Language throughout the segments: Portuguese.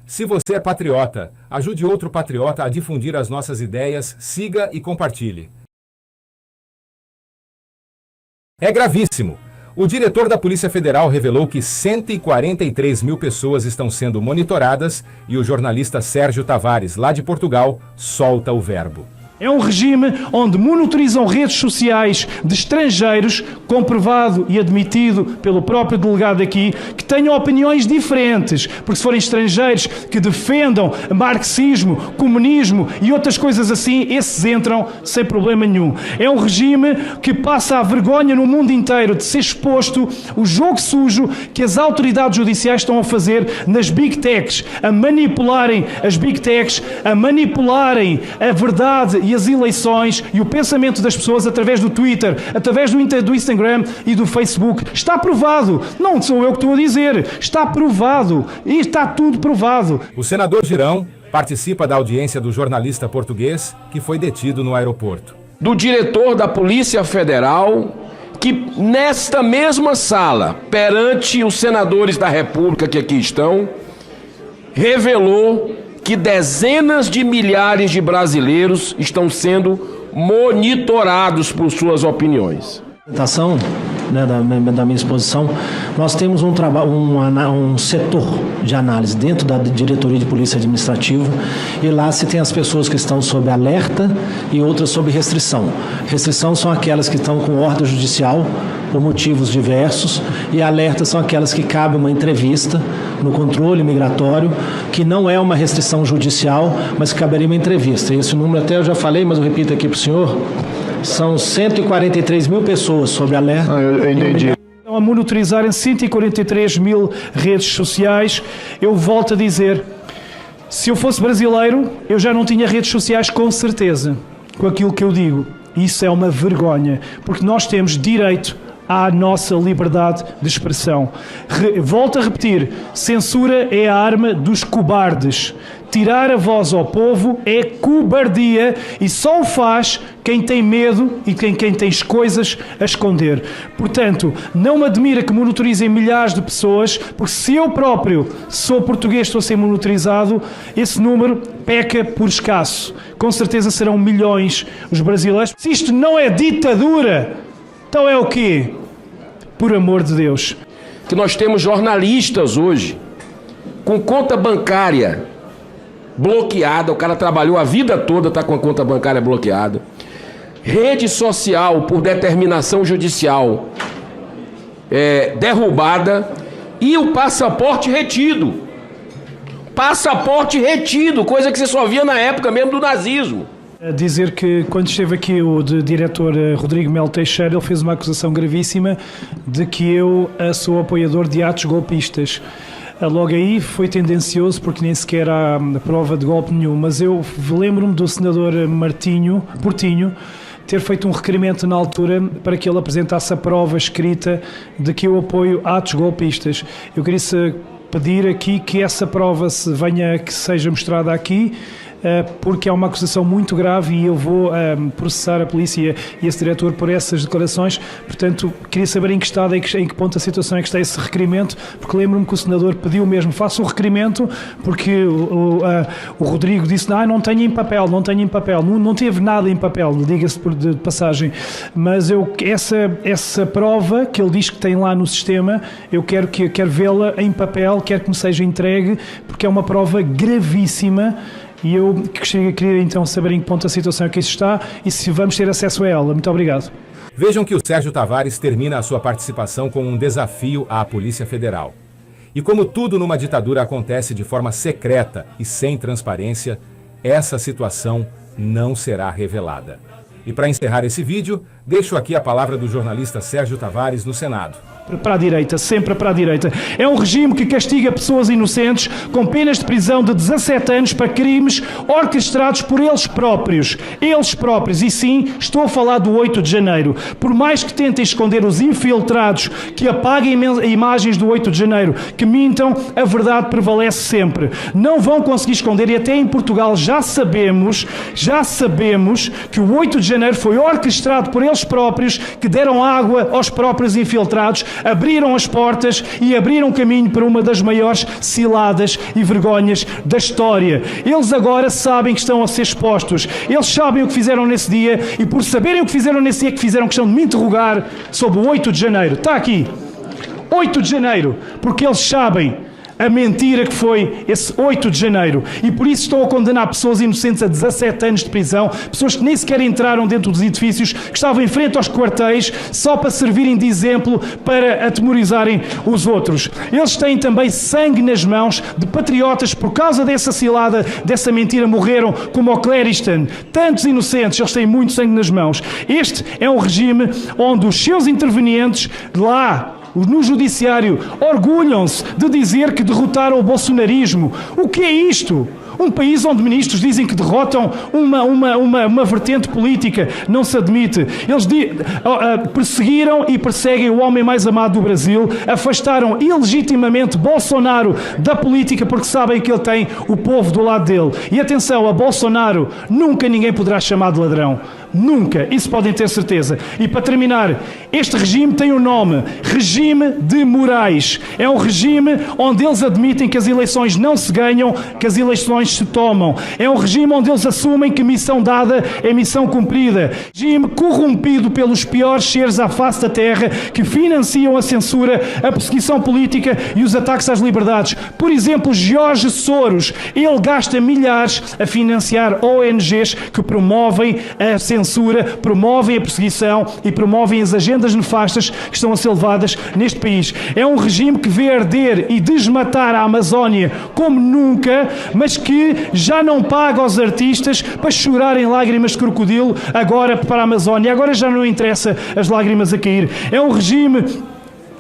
Se você é patriota, ajude outro patriota a difundir as nossas ideias, siga e compartilhe. É gravíssimo. O diretor da Polícia Federal revelou que 143 mil pessoas estão sendo monitoradas e o jornalista Sérgio Tavares, lá de Portugal, solta o verbo. É um regime onde monitorizam redes sociais de estrangeiros, comprovado e admitido pelo próprio delegado aqui, que tenham opiniões diferentes, porque se forem estrangeiros que defendam marxismo, comunismo e outras coisas assim, esses entram sem problema nenhum. É um regime que passa a vergonha no mundo inteiro de ser exposto o jogo sujo que as autoridades judiciais estão a fazer nas Big Techs, a manipularem as Big Techs, a manipularem a verdade e as eleições e o pensamento das pessoas através do Twitter, através do Instagram e do Facebook. Está provado. Não sou eu que estou a dizer. Está provado. E está tudo provado. O senador Girão participa da audiência do jornalista português que foi detido no aeroporto. Do diretor da Polícia Federal, que nesta mesma sala, perante os senadores da República que aqui estão, revelou que dezenas de milhares de brasileiros estão sendo monitorados por suas opiniões. Da minha exposição, nós temos um setor de análise dentro da Diretoria de Polícia Administrativa e lá se tem as pessoas que estão sob alerta e outras sob restrição. Restrição são aquelas que estão com ordem judicial por motivos diversos e alerta são aquelas que cabe uma entrevista no controle migratório, que não é uma restrição judicial, mas que caberia uma entrevista. Esse número até eu já falei, mas eu repito aqui para o senhor. São 143 mil pessoas sob alerta. Eu entendi. Estão a monitorizarem 143 mil redes sociais. Eu volto a dizer, se eu fosse brasileiro, eu já não tinha redes sociais com certeza, com aquilo que eu digo. Isso é uma vergonha, porque nós temos direito à nossa liberdade de expressão. Volto a repetir, censura é a arma dos cobardes. Tirar a voz ao povo é cobardia e só o faz quem tem medo e quem tem coisas a esconder. Portanto, não me admira que monitorizem milhares de pessoas, porque se eu próprio sou português, estou a ser monitorizado, esse número peca por escasso. Com certeza serão milhões os brasileiros. Se isto não é ditadura, então é o quê? Por amor de Deus. Que nós temos jornalistas hoje com conta bancária bloqueada, o cara trabalhou a vida toda, está com a conta bancária bloqueada. Rede social por determinação judicial derrubada e o passaporte retido. Passaporte retido, coisa que você só via na época mesmo do nazismo. Dizer que quando esteve aqui o diretor Rodrigo Melo Teixeira, ele fez uma acusação gravíssima de que eu sou apoiador de atos golpistas. Logo aí foi tendencioso porque nem sequer há prova de golpe nenhum, mas eu lembro-me do senador Portinho ter feito um requerimento na altura para que ele apresentasse a prova escrita de que eu apoio atos golpistas. Eu queria pedir aqui que essa prova que seja mostrada aqui, porque é uma acusação muito grave e eu vou processar a polícia e esse diretor por essas declarações. Portanto, queria saber em que estado, em que ponto da situação é que está esse requerimento, porque lembro-me que o senador pediu mesmo, faça um requerimento, porque o Rodrigo disse, não tenho em papel, não teve nada em papel, diga-se de passagem, mas essa prova que ele diz que tem lá no sistema, eu quero vê-la em papel, quero que me seja entregue, porque é uma prova gravíssima. E eu queria então saber em que ponto a situação é que isso está e se vamos ter acesso a ela. Muito obrigado. Vejam que o Sérgio Tavares termina a sua participação com um desafio à Polícia Federal. E como tudo numa ditadura acontece de forma secreta e sem transparência, essa situação não será revelada. E para encerrar esse vídeo, deixo aqui a palavra do jornalista Sérgio Tavares no Senado. Para a direita, sempre para a direita. É um regime que castiga pessoas inocentes com penas de prisão de 17 anos para crimes orquestrados por eles próprios. Eles próprios. E sim, estou a falar do 8 de janeiro. Por mais que tentem esconder os infiltrados, que apaguem imagens do 8 de janeiro, que mintam, a verdade prevalece sempre. Não vão conseguir esconder e até em Portugal já sabemos que o 8 de janeiro foi orquestrado por eles eles próprios que deram água aos próprios infiltrados, abriram as portas e abriram caminho para uma das maiores ciladas e vergonhas da história. Eles agora sabem que estão a ser expostos. Eles sabem o que fizeram nesse dia e por saberem o que fizeram nesse dia que fizeram questão de me interrogar sobre o 8 de janeiro. Está aqui. 8 de janeiro. Porque eles sabem a mentira que foi esse 8 de janeiro. E por isso estão a condenar pessoas inocentes a 17 anos de prisão, pessoas que nem sequer entraram dentro dos edifícios, que estavam em frente aos quartéis, só para servirem de exemplo para atemorizarem os outros. Eles têm também sangue nas mãos de patriotas, por causa dessa cilada, dessa mentira, morreram, como o Clériston. Tantos inocentes, eles têm muito sangue nas mãos. Este é um regime onde os seus intervenientes lá, no judiciário, orgulham-se de dizer que derrotaram o bolsonarismo. O que é isto? Um país onde ministros dizem que derrotam uma vertente política. Não se admite. Eles perseguiram e perseguem o homem mais amado do Brasil, afastaram ilegitimamente Bolsonaro da política porque sabem que ele tem o povo do lado dele. E atenção, a Bolsonaro nunca ninguém poderá chamar de ladrão. Nunca. Isso podem ter certeza. E para terminar, este regime tem um nome. Regime de Moraes. É um regime onde eles admitem que as eleições não se ganham, que as eleições se tomam. É um regime onde eles assumem que missão dada é missão cumprida. Regime corrompido pelos piores seres à face da terra que financiam a censura, a perseguição política e os ataques às liberdades. Por exemplo, Jorge Soros. Ele gasta milhares a financiar ONGs que promovem a censura, promovem a perseguição e promovem as agendas nefastas que estão a ser levadas neste país. É um regime que vê arder e desmatar a Amazónia como nunca, mas que já não paga aos artistas para chorarem lágrimas de crocodilo agora para a Amazónia. Agora já não interessa as lágrimas a cair. É um regime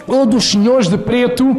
onde os senhores de preto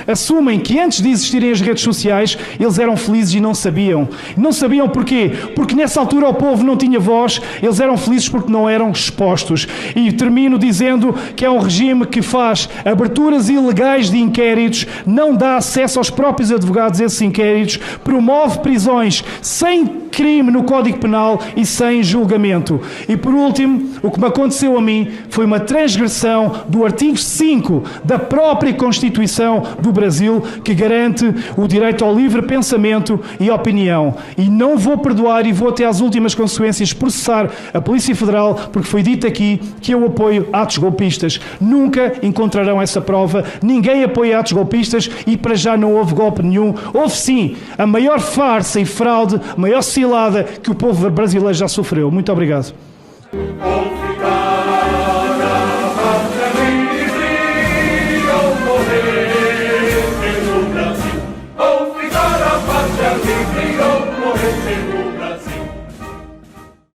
assumem que antes de existirem as redes sociais, eles eram felizes e não sabiam. Não sabiam porquê? Porque nessa altura o povo não tinha voz, eles eram felizes porque não eram expostos. E termino dizendo que é um regime que faz aberturas ilegais de inquéritos, não dá acesso aos próprios advogados a esses inquéritos, promove prisões sem crime no Código Penal e sem julgamento. E por último, o que me aconteceu a mim foi uma transgressão do artigo 5 da própria Constituição do Brasil, que garante o direito ao livre pensamento e opinião. E não vou perdoar e vou até às últimas consequências processar a Polícia Federal, porque foi dito aqui que eu apoio atos golpistas. Nunca encontrarão essa prova. Ninguém apoia atos golpistas e para já não houve golpe nenhum. Houve sim a maior farsa e fraude, a maior cilada que o povo brasileiro já sofreu. Muito obrigado.